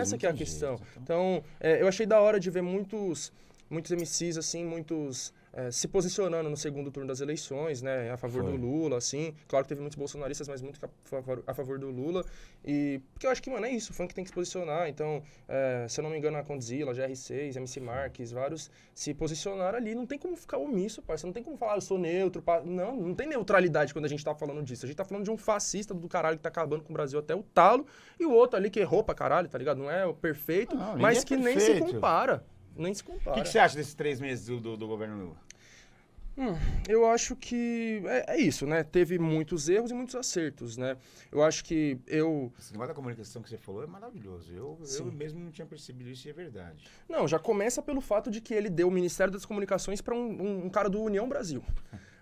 essa que é a tem questão. jeito, Então, eu achei da hora de ver muitos MCs, assim, se posicionando no segundo turno das eleições, né, a favor do Foi. Lula, assim. Claro que teve muitos bolsonaristas, mas muito a favor do Lula. E, porque eu acho que, mano, é isso, o funk tem que se posicionar. Então, se eu não me engano, a Condzilla, GR6, MC Marques, vários se posicionaram ali. Não tem como ficar omisso, parça. Não tem como falar, eu sou neutro. Não tem neutralidade quando a gente tá falando disso. A gente tá falando de um fascista do caralho que tá acabando com o Brasil até o talo, e o outro ali que errou pra caralho, tá ligado? Não é o perfeito, Não, ninguém mas é que nem se perfeito. compara. Nem se O compara. que você acha desses 3 meses do governo Lula? Eu acho que é isso, né? Teve muitos erros e muitos acertos, né? Eu acho que Esse negócio da comunicação que você falou é maravilhoso. Eu mesmo não tinha percebido isso e é verdade. Não, já começa pelo fato de que ele deu o Ministério das Comunicações para um cara do União Brasil.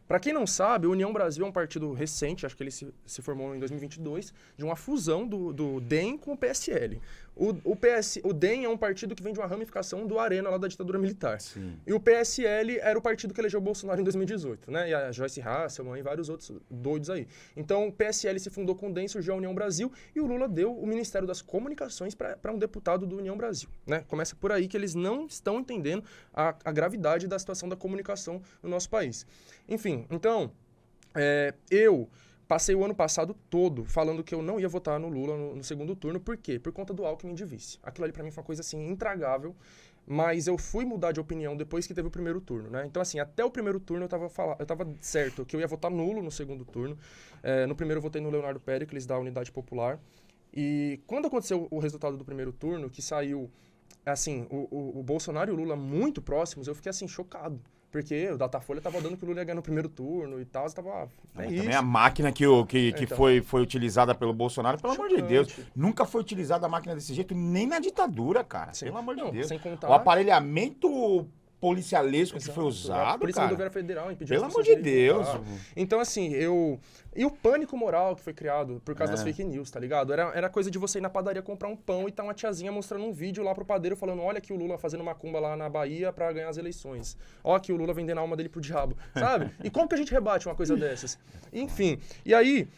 Para quem não sabe, o União Brasil é um partido recente, acho que ele se formou em 2022, de uma fusão do DEM com o PSL. O DEM é um partido que vem de uma ramificação do Arena, lá da ditadura militar. Sim. E o PSL era o partido que elegeu o Bolsonaro em 2018, né? E a Joyce Hasselman e vários outros doidos aí. Então, o PSL se fundou com o DEM, surgiu a União Brasil, e o Lula deu o Ministério das Comunicações para um deputado do União Brasil, né? Começa por aí que eles não estão entendendo a gravidade da situação da comunicação no nosso país. Enfim, então, eu passei o ano passado todo falando que eu não ia votar no Lula no segundo turno. Por quê? Por conta do Alckmin de vice. Aquilo ali pra mim foi uma coisa, assim, intragável. Mas eu fui mudar de opinião depois que teve o primeiro turno, né? Então, assim, até o primeiro turno eu tava certo que eu ia votar nulo no segundo turno. No primeiro eu votei no Leonardo Péricles, da Unidade Popular. E quando aconteceu o resultado do primeiro turno, que saiu, assim, o Bolsonaro e o Lula muito próximos, eu fiquei, assim, chocado. Porque o Datafolha tava dando que o Lula ia ganhar no primeiro turno e tal, você tava... Também a máquina que Então. foi utilizada pelo Bolsonaro, pelo amor de Deus, nunca foi utilizada a máquina desse jeito, nem na ditadura, cara. Sim. Pelo amor de Não, Deus. sem contar- O aparelhamento policialesco que foi A usado, Polícia cara. Rodoviária Federal impediu Pelo as amor pessoas de irem Deus. votar. Então, assim, E o pânico moral que foi criado por causa das fake news, tá ligado? Era coisa de você ir na padaria comprar um pão e tá uma tiazinha mostrando um vídeo lá pro padeiro falando: olha aqui o Lula fazendo macumba lá na Bahia pra ganhar as eleições. Ó aqui o Lula vendendo a alma dele pro diabo, sabe? E como que a gente rebate uma coisa dessas? Enfim, e aí...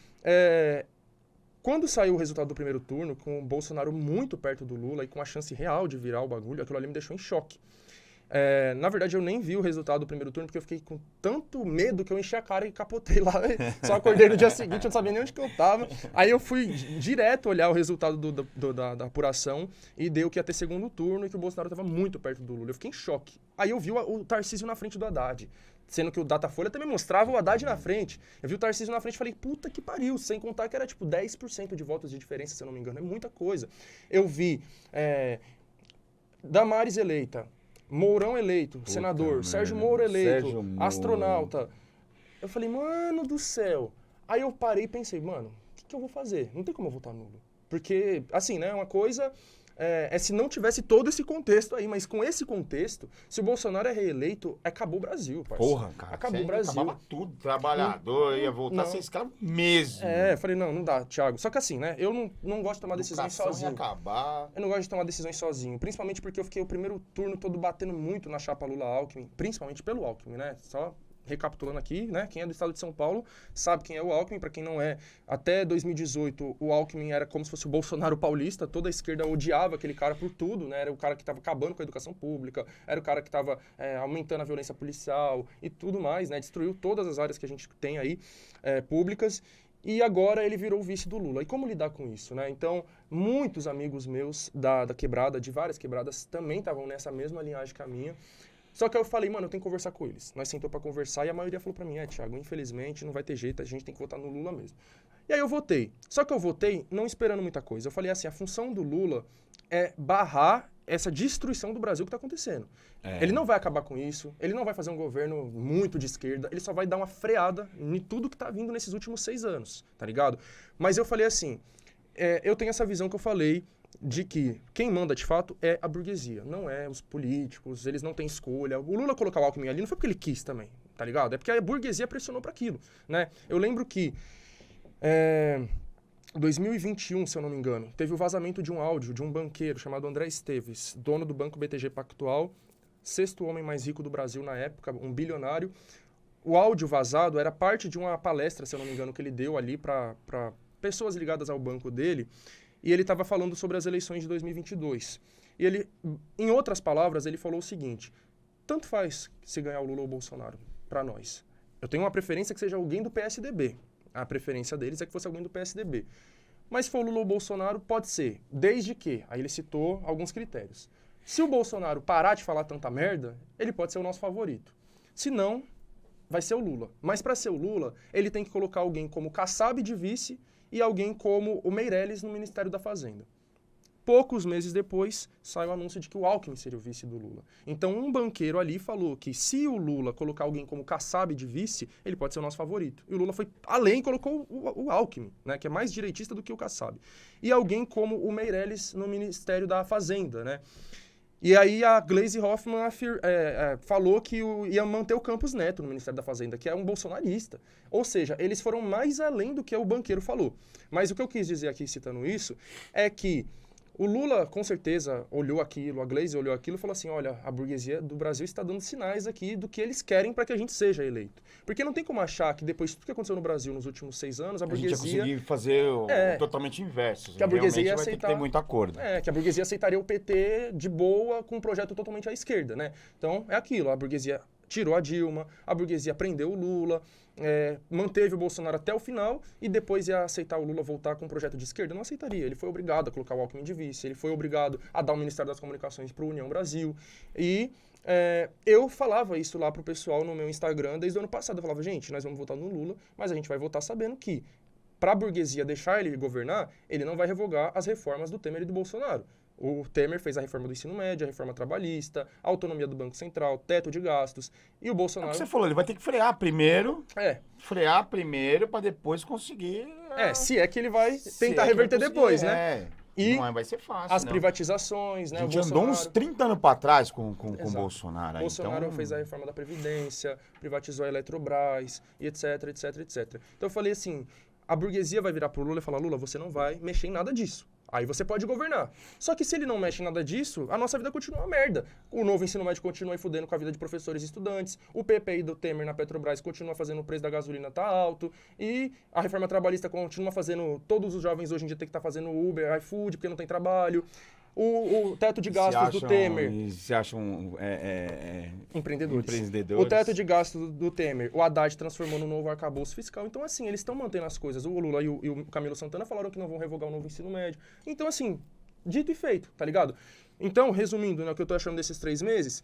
Quando saiu o resultado do primeiro turno, com o Bolsonaro muito perto do Lula e com a chance real de virar o bagulho, aquilo ali me deixou em choque. Na verdade, eu nem vi o resultado do primeiro turno, porque eu fiquei com tanto medo que eu enchi a cara e capotei lá. Só acordei no dia seguinte, eu não sabia nem onde que eu tava. Aí eu fui direto olhar o resultado da apuração e deu que ia ter segundo turno e que o Bolsonaro tava muito perto do Lula. Eu fiquei em choque. Aí eu vi o Tarcísio na frente do Haddad. Sendo que o Datafolha também mostrava o Haddad na frente. Eu vi o Tarcísio na frente e falei, puta que pariu, sem contar que era tipo 10% de votos de diferença, se eu não me engano. É muita coisa. Eu vi Damares eleita, Mourão eleito, senador, merda. Sérgio Moro eleito, Sérgio Moro. astronauta. Eu falei, mano do céu. Aí eu parei e pensei, mano, o que eu vou fazer? Não tem como eu votar nulo. Porque, assim, né, uma coisa se não tivesse todo esse contexto aí, mas com esse contexto, se o Bolsonaro é reeleito, acabou o Brasil, parceiro. Porra, cara. Acabou o Brasil. Acabava tudo. Trabalhador ia voltar a ser escravo mesmo. Eu falei, não dá, Thiago. Só que assim, né, eu não gosto de tomar decisões sozinho. Ia acabar. Eu não gosto de tomar decisões sozinho, principalmente porque eu fiquei o primeiro turno todo batendo muito na chapa Lula-Alckmin, principalmente pelo Alckmin, né? Só recapitulando aqui, né? Quem é do estado de São Paulo sabe quem é o Alckmin. Para quem não é, até 2018 o Alckmin era como se fosse o Bolsonaro paulista. Toda a esquerda odiava aquele cara por tudo, né? Era o cara que estava acabando com a educação pública, era o cara que estava aumentando a violência policial e tudo mais, né? Destruiu todas as áreas que a gente tem aí públicas. E agora ele virou o vice do Lula. E como lidar com isso, né? Então, muitos amigos meus da quebrada, de várias quebradas, também estavam nessa mesma linhagem que a minha. Só que eu falei, mano, eu tenho que conversar com eles. Nós sentou pra conversar e a maioria falou pra mim, Thiago, infelizmente não vai ter jeito, a gente tem que votar no Lula mesmo. E aí eu votei. Só que eu votei não esperando muita coisa. Eu falei assim, a função do Lula é barrar essa destruição do Brasil que tá acontecendo. Ele não vai acabar com isso, ele não vai fazer um governo muito de esquerda, ele só vai dar uma freada em tudo que tá vindo nesses últimos 6 anos, tá ligado? Mas eu falei assim, eu tenho essa visão que eu falei, de que quem manda de fato é a burguesia, não é os políticos, eles não têm escolha. O Lula colocar o Alckmin ali não foi porque ele quis também, tá ligado? É porque a burguesia pressionou para aquilo, né? Eu lembro que 2021, se eu não me engano, teve o vazamento de um áudio de um banqueiro chamado André Esteves, dono do banco BTG Pactual, 6º homem mais rico do Brasil na época, um bilionário. O áudio vazado era parte de uma palestra, se eu não me engano, que ele deu ali para pessoas ligadas ao banco dele. e ele estava falando sobre as eleições de 2022. E ele, em outras palavras, ele falou o seguinte: tanto faz se ganhar o Lula ou o Bolsonaro, para nós. Eu tenho uma preferência que seja alguém do PSDB. A preferência deles é que fosse alguém do PSDB. Mas se for o Lula ou o Bolsonaro, pode ser, desde que... Aí ele citou alguns critérios. Se o Bolsonaro parar de falar tanta merda, ele pode ser o nosso favorito. Se não, vai ser o Lula. Mas para ser o Lula, ele tem que colocar alguém como Kassab de vice e alguém como o Meirelles no Ministério da Fazenda. Poucos meses depois, sai o anúncio de que o Alckmin seria o vice do Lula. Então, um banqueiro ali falou que se o Lula colocar alguém como Kassab de vice, ele pode ser o nosso favorito. E o Lula foi além e colocou o Alckmin, né, que é mais direitista do que o Kassab. E alguém como o Meirelles no Ministério da Fazenda, né? E aí a Gleisi Hoffmann falou que ia manter o Campos Neto no Ministério da Fazenda, que é um bolsonarista. Ou seja, eles foram mais além do que o banqueiro falou. Mas o que eu quis dizer aqui, citando isso, é que o Lula, com certeza, olhou aquilo, a Gleisi olhou aquilo e falou assim, olha, a burguesia do Brasil está dando sinais aqui do que eles querem para que a gente seja eleito. Porque não tem como achar que depois de tudo que aconteceu no Brasil nos últimos 6 anos, a burguesia... A gente ia conseguir fazer o totalmente inverso. Que a burguesia ia aceitar, vai ter que ter muito acordo. Que a burguesia aceitaria o PT de boa com um projeto totalmente à esquerda, né? Então, é aquilo, a burguesia tirou a Dilma, a burguesia prendeu o Lula, manteve o Bolsonaro até o final e depois ia aceitar o Lula voltar com um projeto de esquerda. Não aceitaria. Ele foi obrigado a colocar o Alckmin de vice, ele foi obrigado a dar o Ministério das Comunicações para o União Brasil. E eu falava isso lá pro pessoal no meu Instagram desde o ano passado. Eu falava, gente, nós vamos votar no Lula, mas a gente vai votar sabendo que para a burguesia deixar ele governar, ele não vai revogar as reformas do Temer e do Bolsonaro. O Temer fez a reforma do ensino médio, a reforma trabalhista, a autonomia do Banco Central, teto de gastos. E o Bolsonaro... É o que você falou, ele vai ter que frear primeiro. Frear primeiro para depois conseguir... se é que ele vai tentar reverter depois, né? E não vai ser fácil, as privatizações, né? A gente andou uns 30 anos para trás com o Bolsonaro. O Bolsonaro fez a reforma da Previdência, privatizou a Eletrobras, e etc, etc, etc. Então eu falei assim, a burguesia vai virar pro Lula e falar, Lula, você não vai mexer em nada disso. Aí você pode governar. Só que se ele não mexe em nada disso, a nossa vida continua uma merda. O novo ensino médio continua aí fudendo com a vida de professores e estudantes. O PPI do Temer na Petrobras continua fazendo o preço da gasolina tá alto. E a reforma trabalhista continua fazendo... Todos os jovens hoje em dia tem que estar fazendo Uber, iFood, porque não tem trabalho. O teto de gastos do Temer... Se acham empreendedores. O teto de gastos do Temer, o Haddad transformou no novo arcabouço fiscal. Então, assim, eles estão mantendo as coisas. O Lula e o Camilo Santana falaram que não vão revogar o novo ensino médio. Então, assim, dito e feito, tá ligado? Então, resumindo, né, o que eu tô achando desses 3 meses...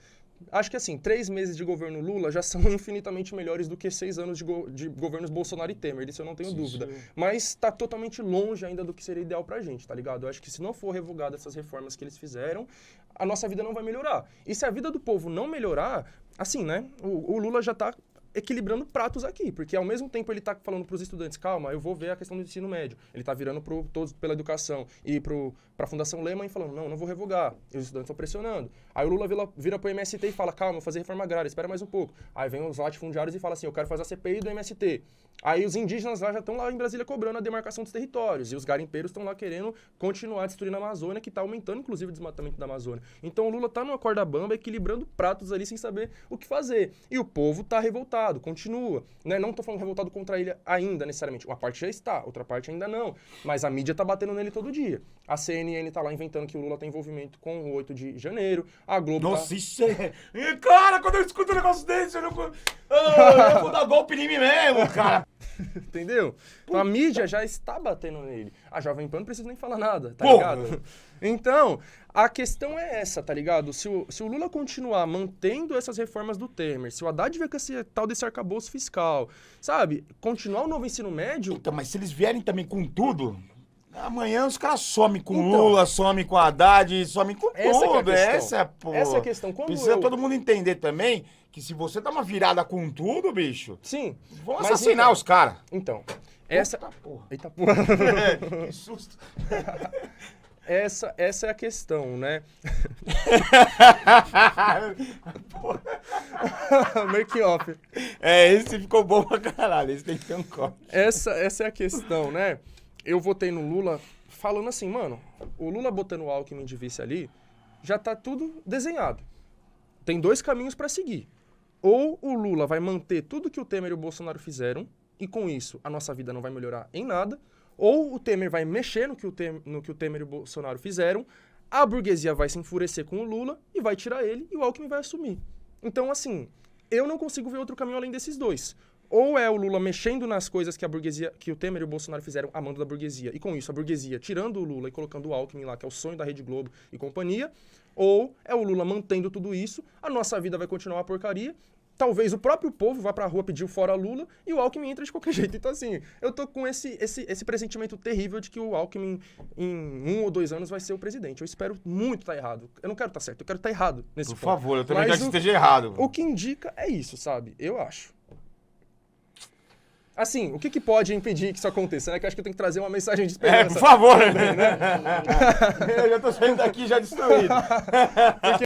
Acho que, assim, 3 meses de governo Lula já são infinitamente melhores do que 6 anos de governos Bolsonaro e Temer, disso eu não tenho dúvida. Mas tá totalmente longe ainda do que seria ideal pra gente, tá ligado? Eu acho que se não for revogada essas reformas que eles fizeram, a nossa vida não vai melhorar. E se a vida do povo não melhorar, assim, né, o Lula já tá equilibrando pratos aqui, porque ao mesmo tempo ele tá falando pros estudantes, calma, eu vou ver a questão do ensino médio. Ele tá virando todos pela educação e pra Fundação Lehman e falando, não vou revogar. E os estudantes estão pressionando. Aí o Lula vira pro MST e fala, calma, vou fazer reforma agrária, espera mais um pouco. Aí vem os latifundiários e fala assim, eu quero fazer a CPI do MST. Aí os indígenas lá já estão lá em Brasília cobrando a demarcação dos territórios. E os garimpeiros estão lá querendo continuar destruindo a Amazônia, que tá aumentando, inclusive, o desmatamento da Amazônia. Então o Lula tá numa corda bamba, equilibrando pratos ali sem saber o que fazer. E o povo tá revoltado, continua. Né? Não tô falando revoltado contra ele ainda, necessariamente. Uma parte já está, outra parte ainda não. Mas a mídia tá batendo nele todo dia. A CNN tá lá inventando que o Lula tem envolvimento com o 8 de janeiro. A Globo Nossa, isso é... Cara, quando eu escuto um negócio desse, eu vou dar golpe em mim mesmo, cara. Entendeu? Então, a mídia já está batendo nele. A Jovem Pan não precisa nem falar nada, tá ligado? Então, a questão é essa, tá ligado? Se o Lula continuar mantendo essas reformas do Temer, se o Haddad vier com esse tal desse arcabouço fiscal, sabe? Continuar o novo ensino médio... Então, mas se eles vierem também com tudo... Amanhã os caras somem com Lula, somem com Haddad, somem com tudo. Essa é a questão. Precisa todo mundo entender também que se você dá uma virada com tudo, bicho... Sim. Vão assassinar os caras. Então, Eita porra. Eita porra. Que susto. Essa é a questão, né? Make off. Esse ficou bom pra caralho. Esse tem que ter um corte. Essa é a questão, né? Eu votei no Lula falando assim, mano, o Lula botando o Alckmin de vice ali, já tá tudo desenhado. Tem 2 caminhos pra seguir. Ou o Lula vai manter tudo que o Temer e o Bolsonaro fizeram, e com isso a nossa vida não vai melhorar em nada, Ou o Temer vai mexer no que o Temer e o Bolsonaro fizeram, a burguesia vai se enfurecer com o Lula e vai tirar ele e o Alckmin vai assumir. Então, assim, eu não consigo ver outro caminho além desses dois. Ou é o Lula mexendo nas coisas que a burguesia, que o Temer e o Bolsonaro fizeram a mando da burguesia, e com isso a burguesia tirando o Lula e colocando o Alckmin lá, que é o sonho da Rede Globo e companhia, ou é o Lula mantendo tudo isso, a nossa vida vai continuar uma porcaria, talvez o próprio povo vá pra rua pedir o fora Lula e o Alckmin entra de qualquer jeito. Então, assim, eu tô com esse pressentimento terrível de que o Alckmin, em 1 ou 2 anos, vai ser o presidente. Eu espero muito estar errado. Eu não quero estar certo, eu quero estar errado nesse ponto. Por favor, eu também Mas quero que esteja errado. O que indica é isso, sabe? Eu acho. Assim, o que pode impedir que isso aconteça, né? Que eu acho que eu tenho que trazer uma mensagem de esperança. Por favor. Também, né? Eu já tô saindo daqui já destruído. Porque